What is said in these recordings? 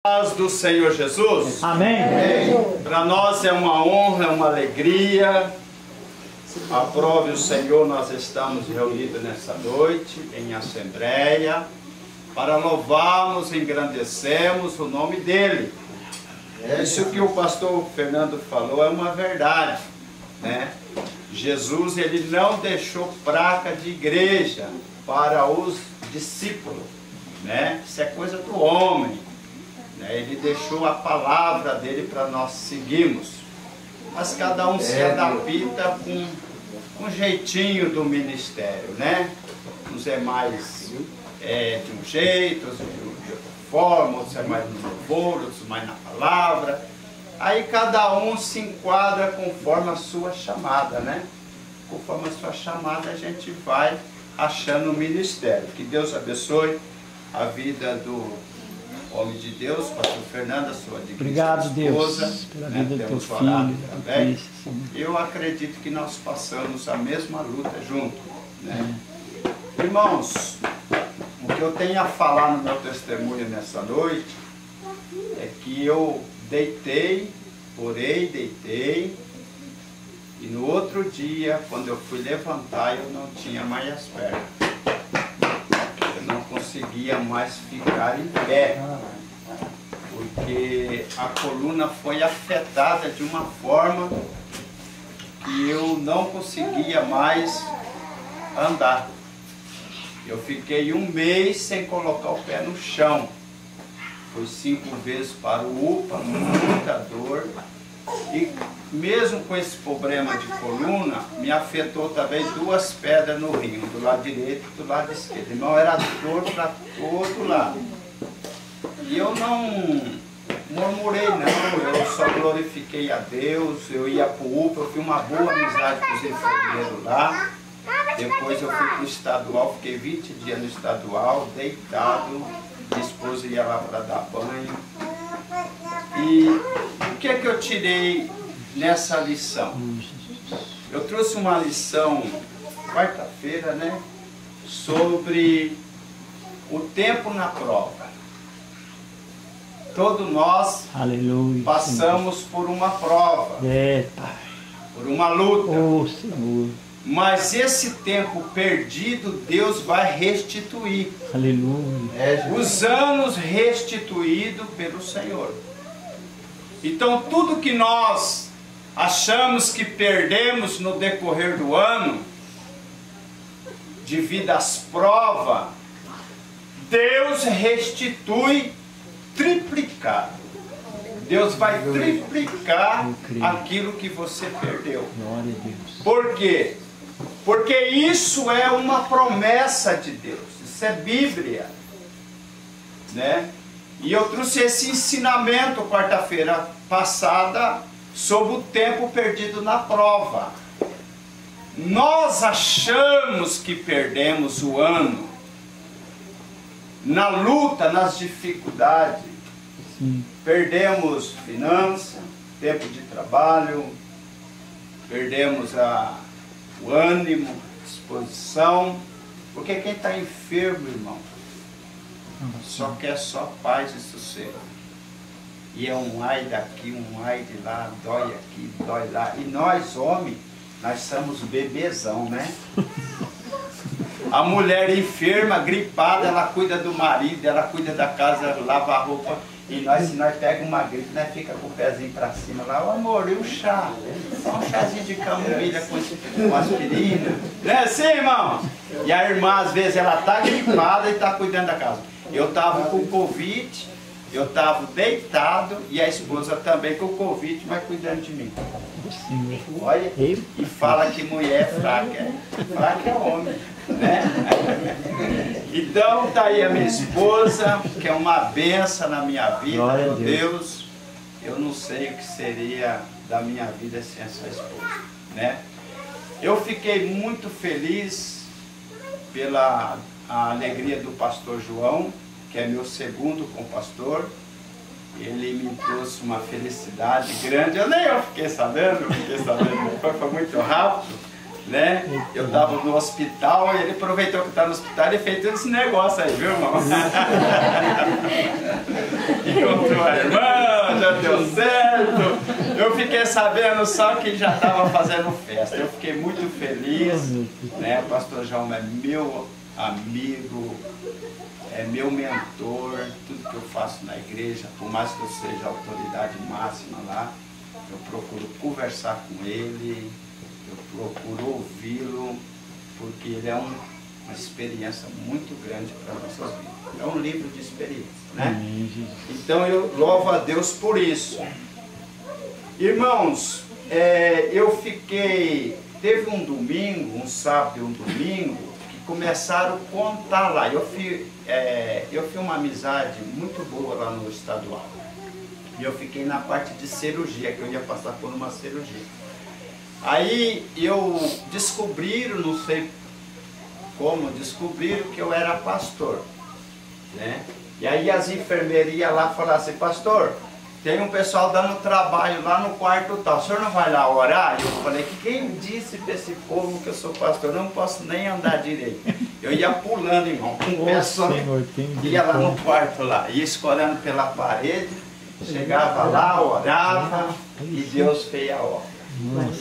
Paz do Senhor Jesus. Amém. Para nós é uma honra, é uma alegria. Aprove o Senhor, nós estamos reunidos nessa noite em assembleia para louvarmos e engrandecermos o nome dele. Isso que o pastor Fernando falou é uma verdade, né? Jesus, ele não deixou placa de igreja para os discípulos, né? Isso é coisa do homem, né? Ele deixou a palavra dele para nós seguirmos, mas cada um se adapta com um jeitinho do ministério, né? Uns é mais de um jeito, outros de outra forma, outros é mais no louvor, outros mais na palavra. Aí cada um se enquadra conforme a sua chamada, né? Conforme a sua chamada a gente vai achando o ministério. Que Deus abençoe a vida do homem de Deus, pastor Fernando, a sua obrigado, esposa, Deus, pela né? vida do teu Orado filho, também. Eu acredito que nós passamos a mesma luta junto, né? Irmãos, o que eu tenho a falar no meu testemunho nessa noite é que eu orei, e no outro dia, quando eu fui levantar, eu não tinha mais as pernas. Eu não conseguia mais ficar em pé, porque a coluna foi afetada de uma forma que eu não conseguia mais andar. Eu fiquei um mês sem colocar o pé no chão. Fui 5 vezes para o UPA, muita dor. E mesmo com esse problema de coluna, me afetou também 2 pedras no rim, do lado direito e do lado esquerdo. Irmão, era dor para todo lado. E eu não murmurei não, eu só glorifiquei a Deus. Eu ia para o UPA, eu fiz uma boa amizade com os enfermeiros lá. Depois eu fui para o estadual, fiquei 20 dias no estadual, deitado. Minha esposa ia lá para dar banho. E o que é que eu tirei nessa lição? Eu trouxe uma lição quarta-feira, né? Sobre o tempo na prova. Todos nós passamos por uma prova, por uma luta. Senhor. Mas esse tempo perdido, Deus vai restituir. Aleluia. Os anos restituídos pelo Senhor. Então, tudo que nós achamos que perdemos no decorrer do ano, devido às provas, Deus restitui triplicado. Deus vai triplicar aquilo que você perdeu. Glória a Deus. Por quê? Porque isso é uma promessa de Deus. Isso é Bíblia, né? E eu trouxe esse ensinamento quarta-feira passada sobre o tempo perdido na prova. Nós achamos que perdemos o ano na luta, nas dificuldades. Sim. Perdemos finança, tempo de trabalho, perdemos o ânimo, disposição, porque quem está enfermo, irmão, só quer só paz e sossego. E é um ai daqui, um ai de lá, dói aqui, dói lá. E nós, homens, nós somos bebezão, né? A mulher enferma, gripada, ela cuida do marido, ela cuida da casa, lava a roupa. E nós, se nós pegamos uma gripe, nós fica com o pezinho para cima lá, ô amor, e o chá? Só um chazinho de camomila com aspirina. Não é assim, irmão? E a irmã, às vezes, ela está gripada e está cuidando da casa. Eu estava com Covid, eu estava deitado, e a esposa também com Covid, mas cuidando de mim. Olha, e fala que mulher é fraca. Fraca é homem, né? Então, tá aí a minha esposa, que é uma benção na minha vida. Meu Deus, eu não sei o que seria da minha vida sem essa esposa, né? Eu fiquei muito feliz pela alegria do pastor João, que é meu segundo compastor. Ele me trouxe uma felicidade grande. Eu fiquei sabendo, foi muito rápido. né? Eu estava no hospital e ele aproveitou que estava no hospital e fez todo esse negócio aí, viu, irmão? Encontrou a irmã, já deu certo. Eu fiquei sabendo só que ele já estava fazendo festa. Eu fiquei muito feliz, né? O pastor João é meu amigo, é meu mentor, tudo que eu faço na igreja, por mais que eu seja a autoridade máxima lá, eu procuro conversar com ele, eu procuro ouvi-lo, porque ele é uma experiência muito grande para as nossas vidas. É um livro de experiência, né? Então eu louvo a Deus por isso. Irmãos, teve um domingo, um sábado e um domingo, que começaram a contar lá. Eu fiz uma amizade muito boa lá no estadual. E eu fiquei na parte de cirurgia, que eu ia passar por uma cirurgia. Aí descobriram, não sei como, descobriram que eu era pastor, né? E aí as enfermeiras iam lá e falaram assim, pastor, tem um pessoal dando trabalho lá no quarto tal, o senhor não vai lá orar? E eu falei, quem disse para esse povo que eu sou pastor? Eu não posso nem andar direito. Eu ia pulando, irmão, com o pessoal, ia lá no quarto lá, ia escorando pela parede, chegava lá, orava e Deus fez a obra.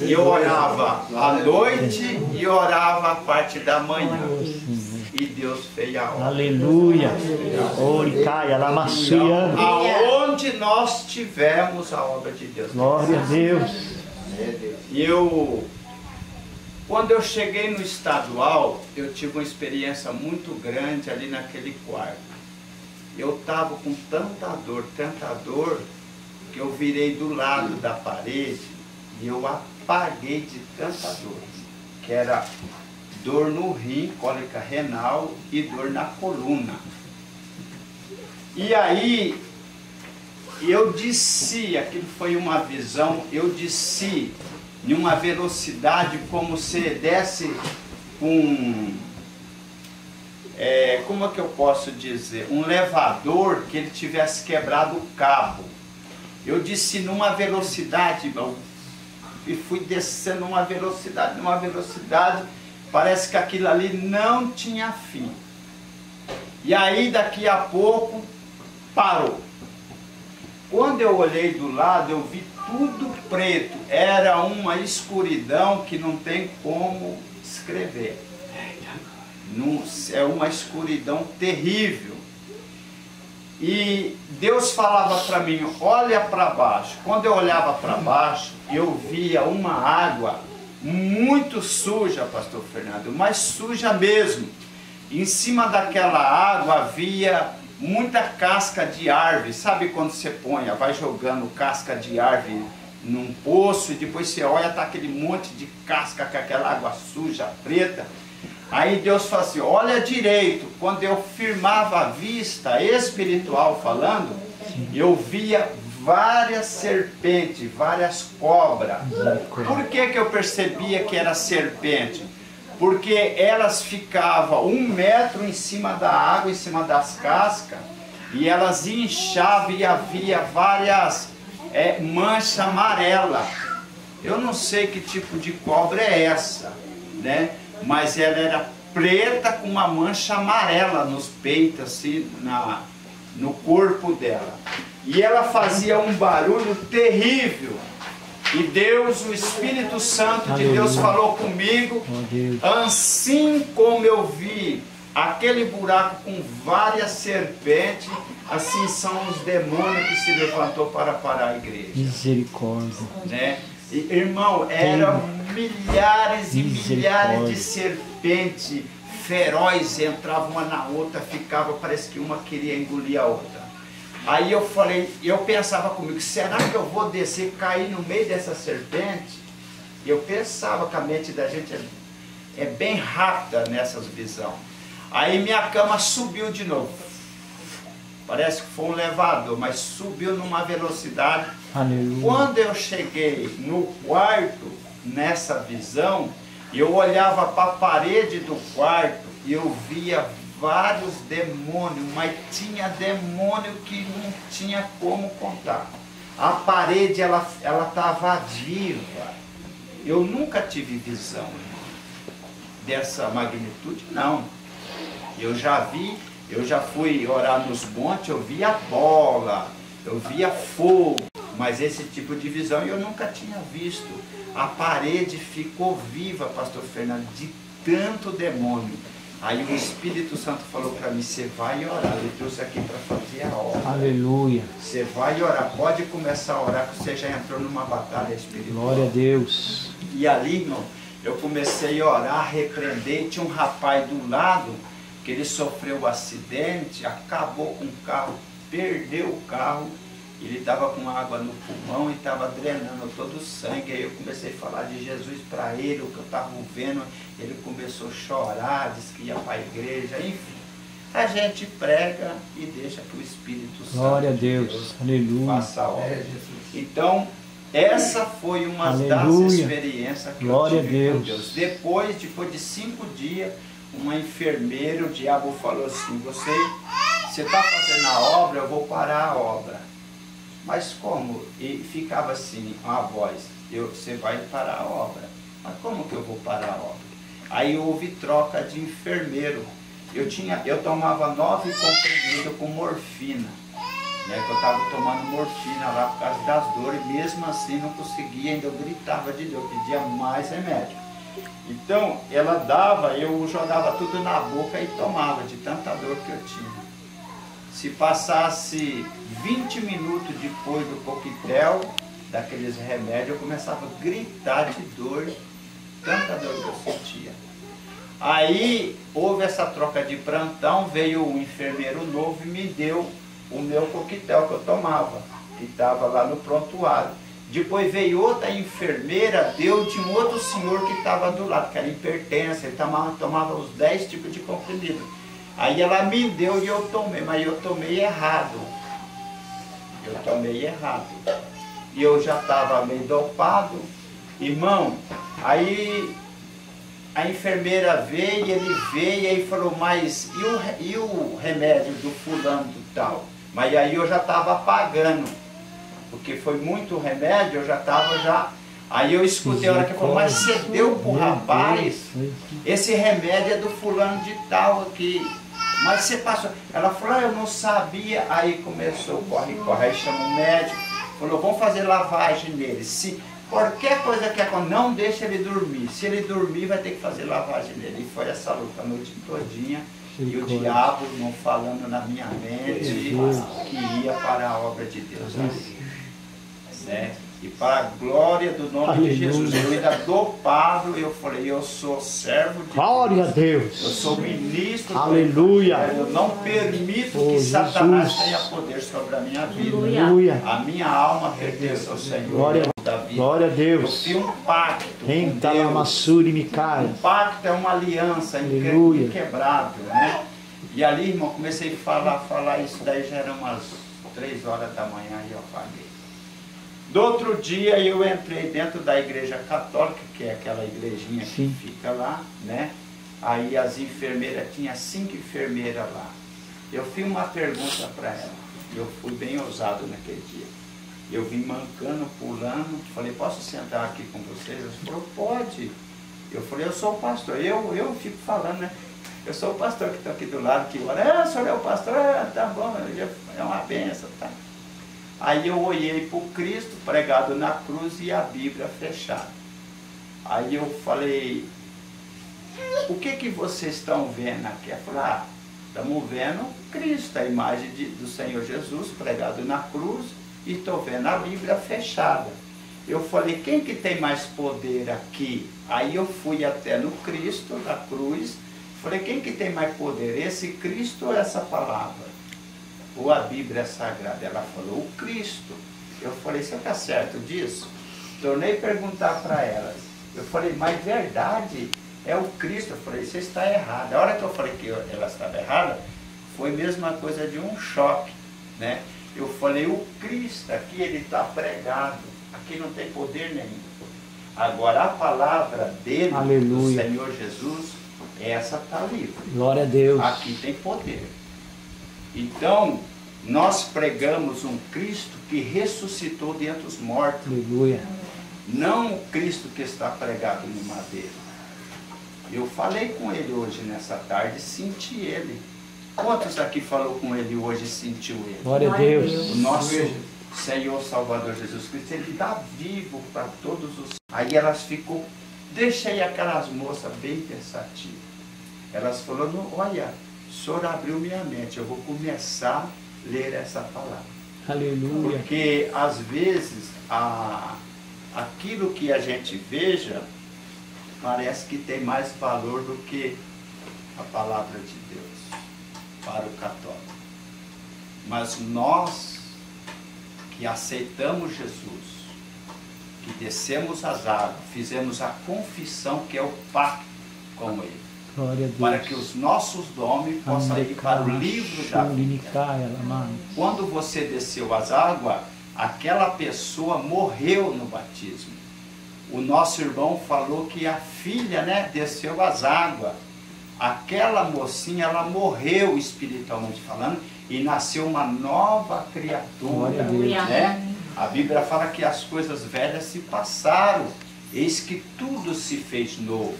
E eu orava à noite e orava a parte da manhã. E Deus fez a obra. Aleluia. Oricaia, lamacia. Aonde nós tivemos a obra de Deus. Glória a Deus. E quando eu cheguei no estadual, eu tive uma experiência muito grande ali naquele quarto. Eu estava com tanta dor, que eu virei do lado da parede e eu apaguei de tanta dor, que era dor no rim, cólica renal e dor na coluna. E aí, eu desci, aquilo foi uma visão, eu desci em uma velocidade como se desce com... como é que eu posso dizer? Um elevador que ele tivesse quebrado o cabo. Eu desci numa velocidade, irmão, e fui descendo numa velocidade, parece que aquilo ali não tinha fim. E aí daqui a pouco parou. Quando eu olhei do lado, eu vi tudo preto. Era uma escuridão que não tem como descrever. É uma escuridão terrível. E Deus falava para mim, olha para baixo. Quando eu olhava para baixo, eu via uma água muito suja, pastor Fernando, mas suja mesmo. Em cima daquela água havia muita casca de árvore. Sabe quando você vai jogando casca de árvore num poço e depois você olha, está aquele monte de casca com aquela água suja, preta. Aí Deus fala assim, olha direito. Quando eu firmava a vista, espiritual falando, eu via várias serpentes, várias cobras. Por que eu percebia que era serpente? Porque elas ficavam 1 metro em cima da água, em cima das cascas, e elas inchavam e havia várias manchas amarelas. Eu não sei que tipo de cobra é essa, né? Mas ela era preta com uma mancha amarela nos peitos, assim, no corpo dela. E ela fazia um barulho terrível. E Deus, o Espírito Santo de Deus falou comigo, assim como eu vi aquele buraco com várias serpentes, assim são os demônios que se levantou para parar a igreja. Misericórdia. Né? E, irmão, eram milhares e milhares de serpentes ferozes, entravam uma na outra, ficava, parece que uma queria engolir a outra. Aí eu falei, eu pensava comigo, será que eu vou descer, cair no meio dessa serpente? E eu pensava que a mente da gente é bem rápida nessas visões. Aí minha cama subiu de novo. Parece que foi um elevador, mas subiu numa velocidade. Aleluia. Quando eu cheguei no quarto, nessa visão, eu olhava para a parede do quarto e eu via vários demônios, mas tinha demônio que não tinha como contar. A parede, ela estava viva. Eu nunca tive visão, dessa magnitude, não. Eu já fui orar nos montes, eu via bola, eu via fogo, mas esse tipo de visão eu nunca tinha visto. A parede ficou viva, pastor Fernando, de tanto demônio. Aí o Espírito Santo falou para mim, você vai orar, ele trouxe aqui para fazer a obra. Aleluia. Você vai orar, pode começar a orar, que você já entrou numa batalha espiritual. Glória a Deus. E ali, irmão, eu comecei a orar, repreender, tinha um rapaz do lado, que ele sofreu um acidente, acabou com o carro, perdeu o carro, ele estava com água no pulmão e estava drenando todo o sangue. Aí eu comecei a falar de Jesus para ele, o que eu estava vendo, ele começou a chorar, disse que ia para a igreja, enfim. A gente prega e deixa que o Espírito Santo Glória a Deus. Aleluia. faça a obra. Então, essa foi uma das experiências que Glória eu tive a com Deus. Deus. Depois de 5 dias, uma enfermeira, o diabo falou assim, você está fazendo a obra, eu vou parar a obra. Mas como? E ficava assim, a voz, você vai parar a obra. Mas como que eu vou parar a obra? Aí houve troca de enfermeiro. Eu tomava 9 comprimidos com morfina. Né, que eu estava tomando morfina lá por causa das dores, mesmo assim não conseguia, ainda eu gritava de dor, pedia mais remédio. Então, ela dava, eu jogava tudo na boca e tomava, de tanta dor que eu tinha. Se passasse 20 minutos depois do coquetel, daqueles remédios, eu começava a gritar de dor, tanta dor que eu sentia. Aí, houve essa troca de plantão, veio um enfermeiro novo e me deu o meu coquetel que eu tomava, que estava lá no prontuário. Depois veio outra enfermeira, deu de um outro senhor que estava do lado, que era hipertenso, ele tomava os 10 tipos de comprimido. Aí ela me deu e eu tomei, mas eu tomei errado. Eu tomei errado. E eu já estava meio dopado. Irmão, aí a enfermeira veio, ele veio e falou, mas e o remédio do fulano do tal? Mas aí eu já estava pagando, porque foi muito remédio, eu já estava Aí eu escutei a hora que ele falou, mas você deu pro rapaz, esse remédio é do fulano de tal aqui, mas você passou. Ela falou, eu não sabia, aí começou o corre-corre, aí chama o médico, falou, vamos fazer lavagem nele. Se qualquer coisa que aconteça, não deixa ele dormir, se ele dormir vai ter que fazer lavagem nele. E foi essa luta a noite todinha. E o diabo não falando na minha mente que ia para a obra de Deus ali, né? E para a glória do nome de Jesus, eu ainda dopado, eu falei, eu sou servo de Deus. Glória a Deus. Eu sou ministro. Aleluia. Eu não permito que Satanás tenha poder sobre a minha vida. Aleluia. A minha alma pertence ao Senhor. Glória a Deus. Eu fiz um pacto com Deus. Um pacto é uma aliança inquebrável, né? E ali, irmão, comecei a falar isso, daí já eram umas 3 horas da manhã e eu apaguei. Do outro dia eu entrei dentro da igreja católica, que é aquela igrejinha que fica lá, né? Aí as enfermeiras, tinha 5 enfermeiras lá. Eu fiz uma pergunta para ela, eu fui bem ousado naquele dia. Eu vim mancando, pulando, falei, posso sentar aqui com vocês? Ela falou, pode. Eu falei, eu sou o pastor, eu fico falando, né? Eu sou o pastor que está aqui do lado, que olha, o senhor é o pastor, tá bom, é uma benção, tá? Aí eu olhei para o Cristo pregado na cruz e a Bíblia fechada. Aí eu falei, o que vocês estão vendo aqui? Ela falou, estamos vendo Cristo, a imagem do Senhor Jesus pregado na cruz, e estou vendo a Bíblia fechada. Eu falei, quem que tem mais poder aqui? Aí eu fui até no Cristo, na cruz, falei, quem que tem mais poder? Esse Cristo ou essa palavra? Ou a Bíblia Sagrada? Ela falou, o Cristo. Eu falei, você está certo disso? Tornei perguntar para elas. Eu falei, mas verdade, é o Cristo. Eu falei, você está errada. A hora que eu falei que ela estava errada, foi a mesma coisa de um choque, né? Eu falei, o Cristo aqui, ele está pregado. Aqui não tem poder nenhum. Agora a palavra dele, do Senhor Jesus, essa está livre. Glória a Deus. Aqui tem poder. Então, nós pregamos um Cristo que ressuscitou dentre os mortos. Aleluia. Não o Cristo que está pregado no madeiro. Eu falei com ele hoje nessa tarde, senti ele. Quantos aqui falou com ele hoje e sentiu ele? Glória a Deus. O nosso Senhor Salvador Jesus Cristo, ele está vivo para todos os... Aí elas ficou, deixei aquelas moças bem pensativas. Elas falaram, olha, o senhor abriu minha mente, eu vou começar a ler essa palavra. Aleluia. Porque às vezes aquilo que a gente veja parece que tem mais valor do que a palavra de Deus para o católico. Mas nós que aceitamos Jesus, que descemos as águas, fizemos a confissão que é o pacto com Ele, Glória a Deus. para que os nossos nomes possam ir para o livro da vida. Quando você desceu as águas, aquela pessoa morreu no batismo. O nosso irmão falou que a filha, né, desceu as águas. Aquela mocinha, ela morreu espiritualmente falando e nasceu uma nova criatura, né? A Bíblia fala que as coisas velhas se passaram, eis que tudo se fez novo.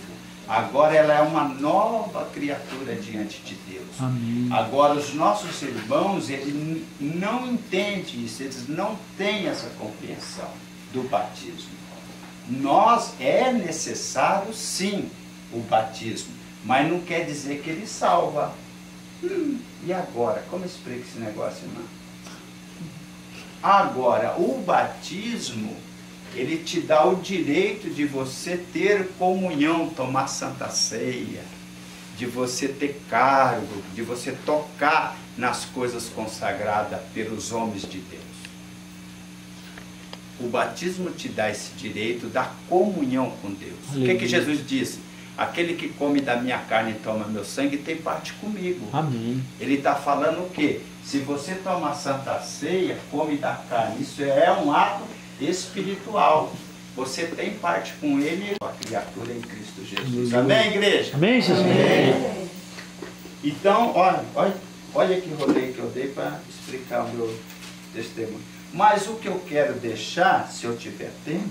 Agora ela é uma nova criatura diante de Deus. Amém. Agora os nossos irmãos, eles não entendem isso, eles não têm essa compreensão do batismo. É necessário sim o batismo, mas não quer dizer que ele salva. E agora? Como explica esse negócio, irmão? Agora, o batismo, ele te dá o direito de você ter comunhão, tomar santa ceia, de você ter cargo, de você tocar nas coisas consagradas pelos homens de Deus. O batismo te dá esse direito da comunhão com Deus. O que Jesus disse? Aquele que come da minha carne e toma meu sangue tem parte comigo. Amém. Ele está falando o quê? Se você toma santa ceia, come da carne, isso é um ato espiritual. Você tem parte com ele, a criatura em Cristo Jesus. Amém, igreja? Amém, Jesus? Amém. Então, olha que rolê que eu dei para explicar o meu testemunho. Mas o que eu quero deixar, se eu tiver tempo,